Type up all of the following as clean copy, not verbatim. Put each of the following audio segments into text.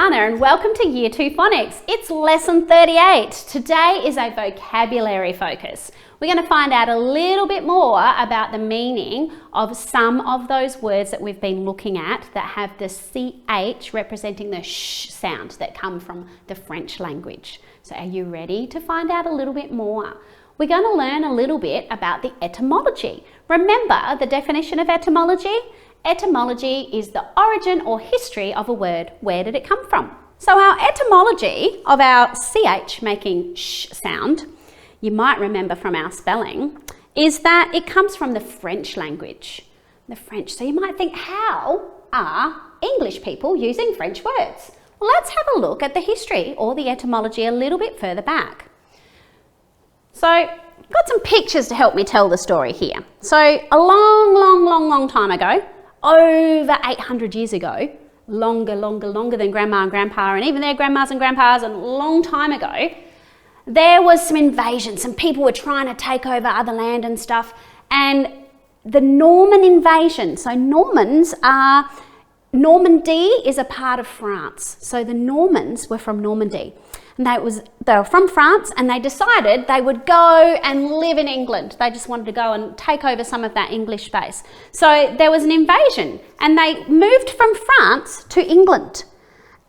Brianna and welcome to Year 2 Phonics. It's lesson 38. Today is a vocabulary focus. We're going to find out a little bit more about the meaning of some of those words that we've been looking at that have the CH representing the sh sound that come from the French language. So are you ready to find out a little bit more? We're going to learn a little bit about the etymology. Remember the definition of etymology? Etymology is the origin or history of a word. Where did it come from? So our etymology of our CH making sh sound, you might remember from our spelling, is that it comes from the French language. The French. So you might think, how are English people using French words? Well, let's have a look at the history or the etymology a little bit further back. So I've got some pictures to help me tell the story here. So a long time ago, over 800 years ago, longer than Grandma and Grandpa and even their grandmas and grandpas, and a long time ago, there was some invasion. Some people were trying to take over other land and stuff, and the Norman invasion. So Normandy is a part of France. So the Normans were from Normandy. And they were from France, and they decided they would go and live in England. They just wanted to go and take over some of that English space. So there was an invasion, and they moved from France to England.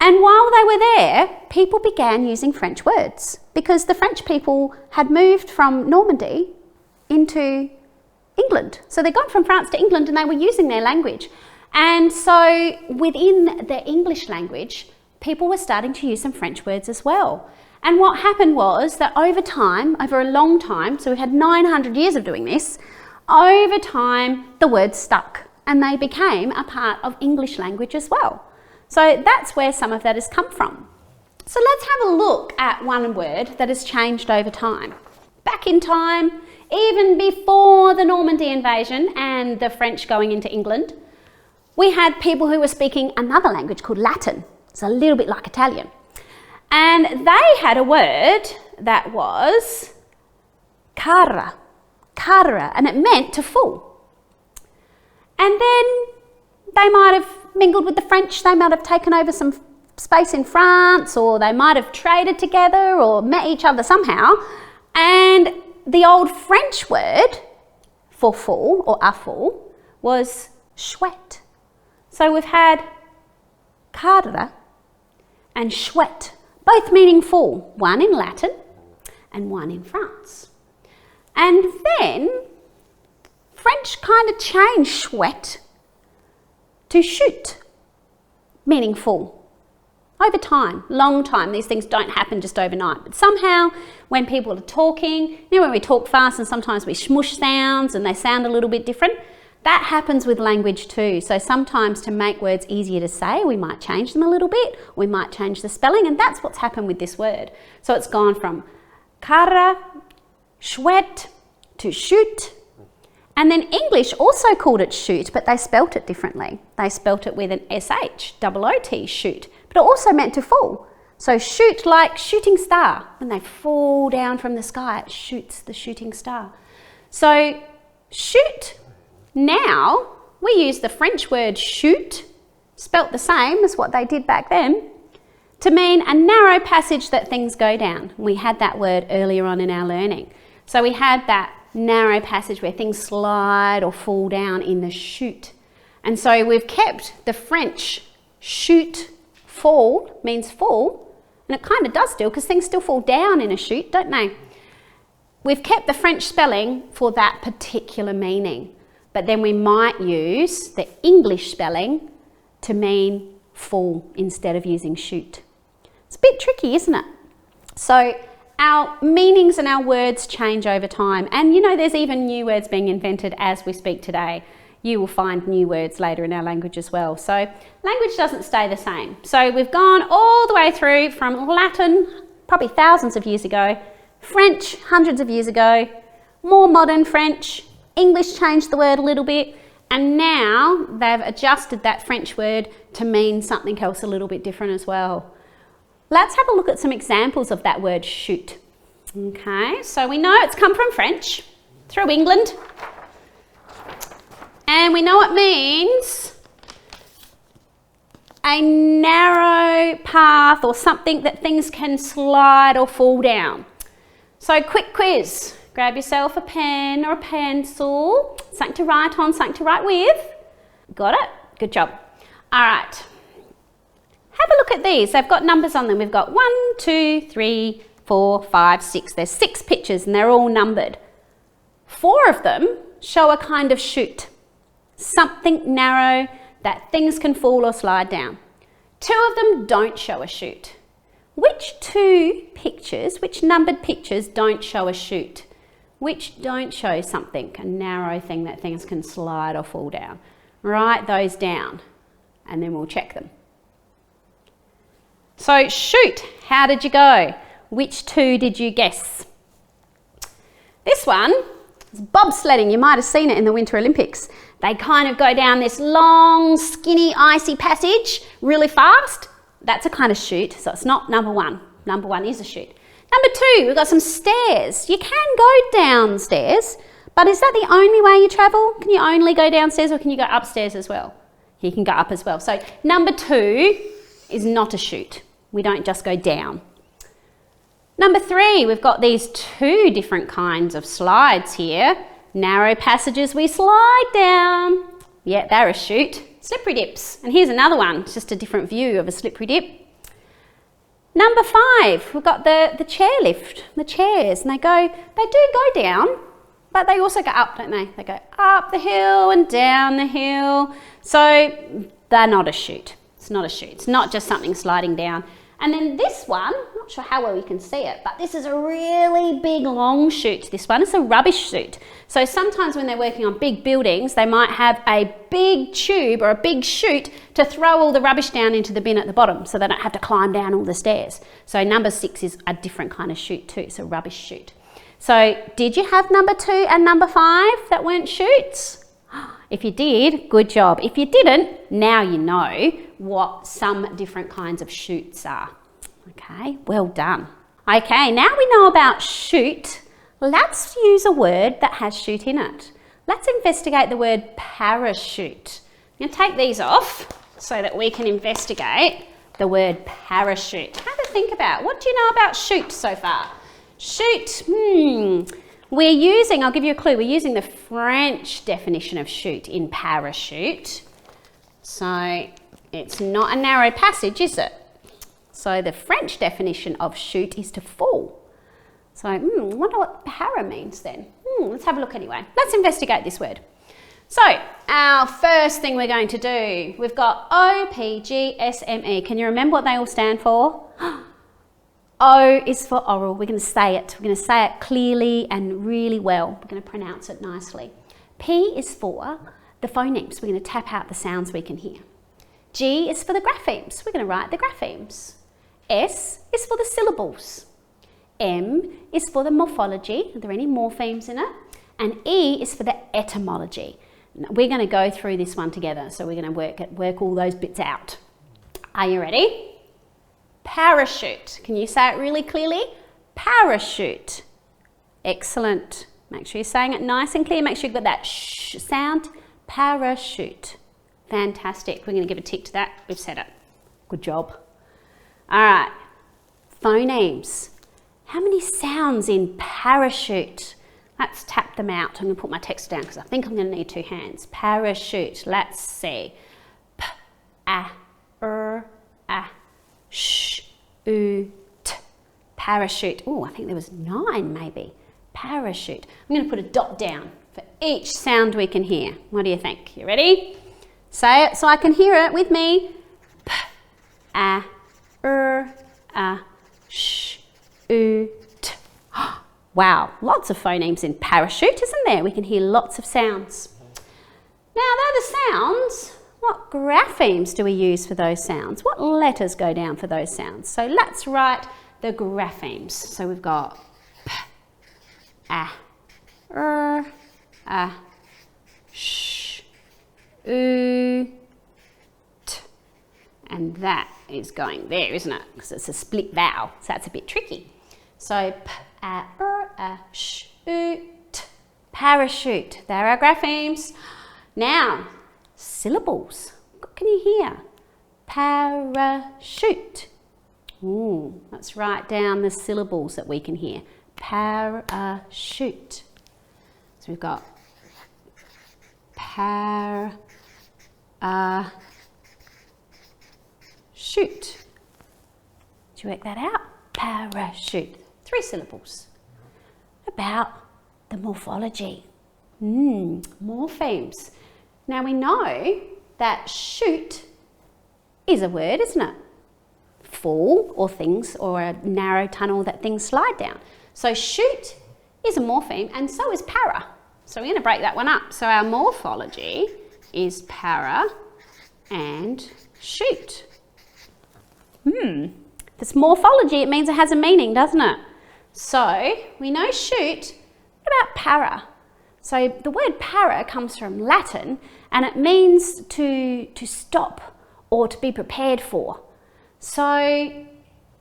And while they were there, people began using French words because the French people had moved from Normandy into England. So they'd gone from France to England and they were using their language. And so within the English language, people were starting to use some French words as well. And what happened was that over time, over a long time, so we had 900 years of doing this, over time the words stuck and they became a part of English language as well. So that's where some of that has come from. So let's have a look at one word that has changed over time. Back in time, even before the Normandy invasion and the French going into England, we had people who were speaking another language called Latin. It's a little bit like Italian. And they had a word that was cara, and it meant to fool. And then they might have mingled with the French, they might have taken over some space in France, or they might have traded together or met each other somehow. And the old French word for fool or a fool was chouette. So we've had cara and chouette, both meaning fool, one in Latin and one in France. And then French kind of changed chouette to chute, meaning fool. Over time, long time, these things don't happen just overnight, but somehow when people are talking, you know, when we talk fast and sometimes we smush sounds and they sound a little bit different, that happens with language too. So sometimes to make words easier to say, we might change them a little bit, we might change the spelling, and that's what's happened with this word. So it's gone from cara, chouette to chute, and then English also called it chute, but they spelt it differently. They spelt it with an SH, O-O-T, chute, but it also meant to fall. So shoot like shooting star. When they fall down from the sky, it shoots the shooting star. So shoot. Now, we use the French word chute, spelt the same as what they did back then, to mean a narrow passage that things go down. We had that word earlier on in our learning. So we had that narrow passage where things slide or fall down in the chute. And so we've kept the French chute, fall, means fall, and it kind of does still because things still fall down in a chute, don't they? We've kept the French spelling for that particular meaning. But then we might use the English spelling to mean fall instead of using shoot. It's a bit tricky, isn't it? So our meanings and our words change over time. And you know, there's even new words being invented as we speak today. You will find new words later in our language as well. So language doesn't stay the same. So we've gone all the way through from Latin, probably thousands of years ago, French, hundreds of years ago, more modern French, English changed the word a little bit, and now they've adjusted that French word to mean something else a little bit different as well. Let's have a look at some examples of that word shoot. Okay, so we know it's come from French, through England, and we know it means a narrow path or something that things can slide or fall down. So quick quiz. Grab yourself a pen or a pencil, something to write on, something to write with. Got it? Good job. All right. Have a look at these. They've got numbers on them. We've got 1, 2, 3, 4, 5, 6. There's 6 pictures and they're all numbered. 4 of them show a kind of chute, something narrow that things can fall or slide down. 2 of them don't show a chute. Which 2 pictures, which numbered pictures don't show a chute? Which don't show something, a narrow thing that things can slide or fall down? Write those down and then we'll check them. So chute, how did you go? Which 2 did you guess? This one is bobsledding. You might have seen it in the Winter Olympics. They kind of go down this long, skinny, icy passage really fast. That's a kind of chute, so it's not number 1. Number 1 is a chute. Number 2, we've got some stairs. You can go downstairs, but is that the only way you travel? Can you only go downstairs or can you go upstairs as well? You can go up as well. So number 2 is not a chute. We don't just go down. Number 3, we've got these 2 different kinds of slides here. Narrow passages we slide down. Yeah, they're a chute. Slippery dips. And here's another one. It's just a different view of a slippery dip. Number 5, we've got the chairlift, the chairs, and they do go down, but they also go up, don't they? They go up the hill and down the hill. So they're not a chute. It's not a chute. It's not just something sliding down. And then this one, I'm not sure how well you can see it, but this is a really big long chute. This one is a rubbish chute. So sometimes when they're working on big buildings, they might have a big tube or a big chute to throw all the rubbish down into the bin at the bottom so they don't have to climb down all the stairs. So number 6 is a different kind of chute too. It's a rubbish chute. So did you have number 2 and number 5 that weren't chutes? If you did, good job. If you didn't, now you know what some different kinds of chutes are. Okay, well done. Okay, now we know about chute, let's use a word that has chute in it. Let's investigate the word parachute. I'm going to take these off so that we can investigate the word parachute. Have a think about, what do you know about chute so far? Chute, we're using, I'll give you a clue, we're using the French definition of chute in parachute. So it's not a narrow passage, is it? So the French definition of chute is to fall. So I wonder what para means then. Let's have a look anyway. Let's investigate this word. So our first thing we're going to do, we've got O-P-G-S-M-E. Can you remember what they all stand for? O is for oral. We're going to say it. We're going to say it clearly and really well. We're going to pronounce it nicely. P is for the phonemes. We're going to tap out the sounds we can hear. G is for the graphemes. We're going to write the graphemes. S is for the syllables. M is for the morphology. Are there any morphemes in it? And E is for the etymology. We're going to go through this one together. So we're going to work all those bits out. Are you ready? Parachute. Can you say it really clearly? Parachute. Excellent. Make sure you're saying it nice and clear. Make sure you've got that sh sound. Parachute. Fantastic. We're going to give a tick to that. We've said it. Good job. All right. Phonemes. How many sounds in parachute? Let's tap them out. I'm going to put my text down because I think I'm going to need 2 hands. Parachute. Let's see. P, A, R, A. Sh, U, T, parachute. Oh, I think there was 9 maybe. Parachute. I'm going to put a dot down for each sound we can hear. What do you think? You ready? Say it so I can hear it with me. P, A, A, Sh, U, T. Wow, lots of phonemes in parachute, isn't there? We can hear lots of sounds. Now, they're the sounds. What graphemes do we use for those sounds? What letters go down for those sounds? So let's write the graphemes. So we've got P, A, A, Sh, U, T. And that is going there, isn't it? Because it's a split vowel, so that's a bit tricky. So P, A, Sh, U, T. Parachute. There are graphemes. Now, syllables. What can you hear? Parachute. Ooh, let's write down the syllables that we can hear. Parachute. So we've got parachute. Did you work that out? Parachute. 3 syllables. About the morphology. Morphemes. Now we know that chute is a word, isn't it? Fall or things, or a narrow tunnel that things slide down. So chute is a morpheme, and so is para. So we're going to break that one up. So our morphology is para and chute. If it's morphology, it means it has a meaning, doesn't it? So we know chute. What about para? So the word para comes from Latin, and it means to stop or to be prepared for. So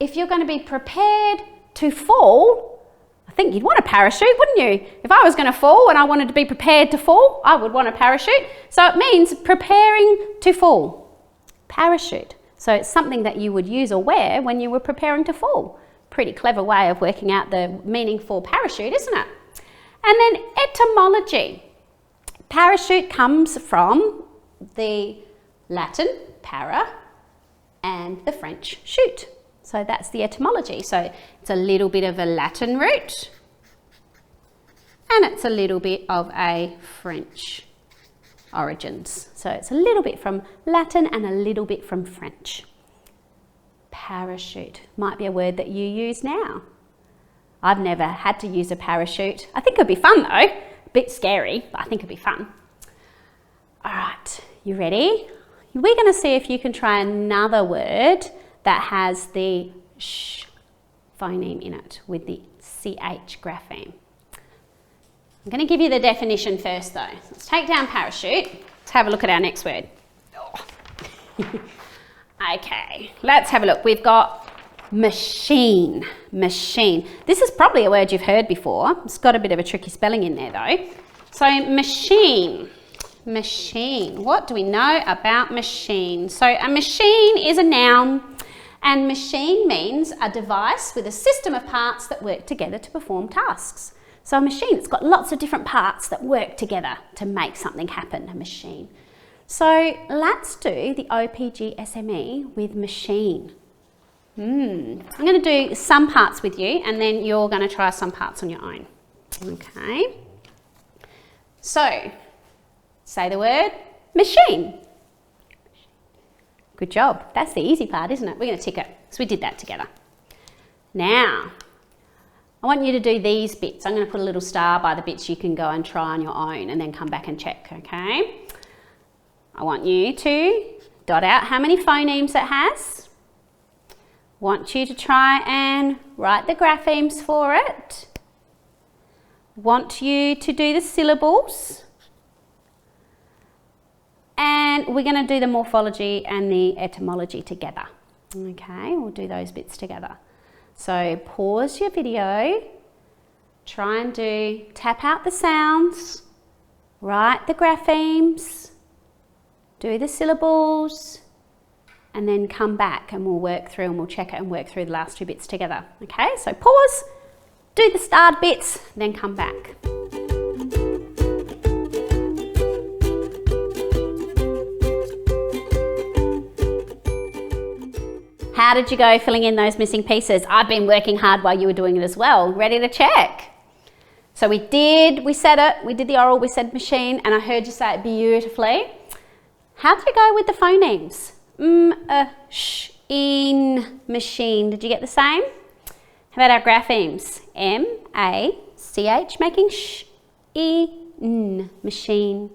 if you're going to be prepared to fall, I think you'd want a parachute, wouldn't you? If I was going to fall and I wanted to be prepared to fall, I would want a parachute. So it means preparing to fall. Parachute. So it's something that you would use or wear when you were preparing to fall. Pretty clever way of working out the meaning for parachute, isn't it? And then etymology. Parachute comes from the Latin para and the French chute. So that's the etymology. So it's a little bit of a Latin root and it's a little bit of a French origins. So it's a little bit from Latin and a little bit from French. Parachute might be a word that you use now. I've never had to use a parachute. I think it'd be fun though. A bit scary, but I think it'd be fun. All right, you ready? We're going to see if you can try another word that has the sh phoneme in it with the ch grapheme. I'm going to give you the definition first though. Let's take down parachute. Let's have a look at our next word. Okay, let's have a look. We've got machine. Machine. This is probably a word you've heard before. It's got a bit of a tricky spelling in there though. So machine. Machine. What do we know about machine? So a machine is a noun, and machine means a device with a system of parts that work together to perform tasks. So a machine, it's got lots of different parts that work together to make something happen, a machine. So let's do the OPG SME with machine. I'm going to do some parts with you and then you're going to try some parts on your own. Okay. So, say the word machine. Good job. That's the easy part, isn't it? We're going to tick it. So we did that together. Now, I want you to do these bits. I'm going to put a little star by the bits you can go and try on your own and then come back and check, okay? I want you to dot out how many phonemes it has. Want you to try and write the graphemes for it. Want you to do the syllables. And we're going to do the morphology and the etymology together. Okay, we'll do those bits together. So pause your video, try and tap out the sounds, write the graphemes, do the syllables, and then come back and we'll work through and we'll check it and work through the last 2 bits together. Okay, so pause, do the starred bits, then come back. How did you go filling in those missing pieces? I've been working hard while you were doing it as well. Ready to check? So we said it, we did the oral, we said machine, and I heard you say it beautifully. How did you go with the phonemes? Sh, in, machine. Did you get the same? How about our graphemes? M, A, C, H, making sh, e, n, machine.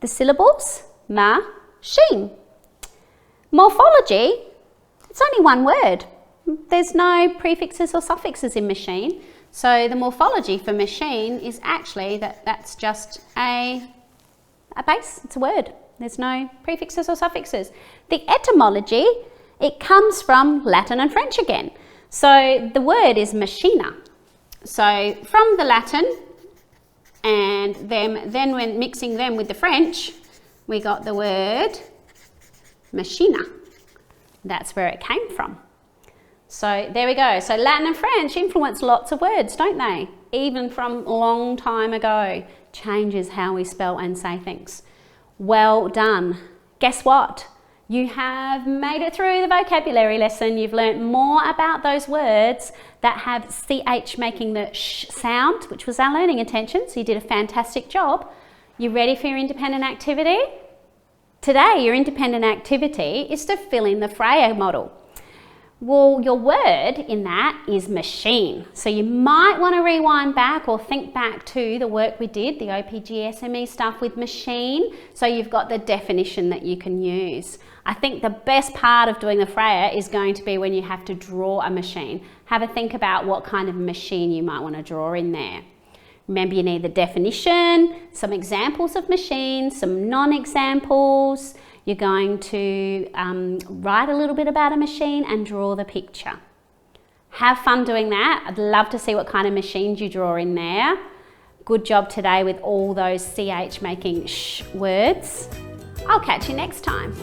The syllables? Ma, sheen. Morphology? It's only one word. There's no prefixes or suffixes in machine. So the morphology for machine is actually that's just a base, it's a word. There's no prefixes or suffixes. The etymology, it comes from Latin and French again. So the word is machina. So from the Latin and then when mixing them with the French, we got the word machina. That's where it came from. So there we go. So Latin and French influence lots of words, don't they? Even from a long time ago. Changes how we spell and say things. Well done. Guess what? You have made it through the vocabulary lesson. You've learnt more about those words that have CH making the sh sound, which was our learning intention. So you did a fantastic job. You ready for your independent activity? Today, your independent activity is to fill in the Freya model. Well, your word in that is machine. So you might want to rewind back or think back to the work we did, the OPG SME stuff with machine, so you've got the definition that you can use. I think the best part of doing the Freya is going to be when you have to draw a machine. Have a think about what kind of machine you might want to draw in there. Remember, you need the definition, some examples of machines, some non-examples. You're going to write a little bit about a machine and draw the picture. Have fun doing that. I'd love to see what kind of machines you draw in there. Good job today with all those CH making sh words. I'll catch you next time.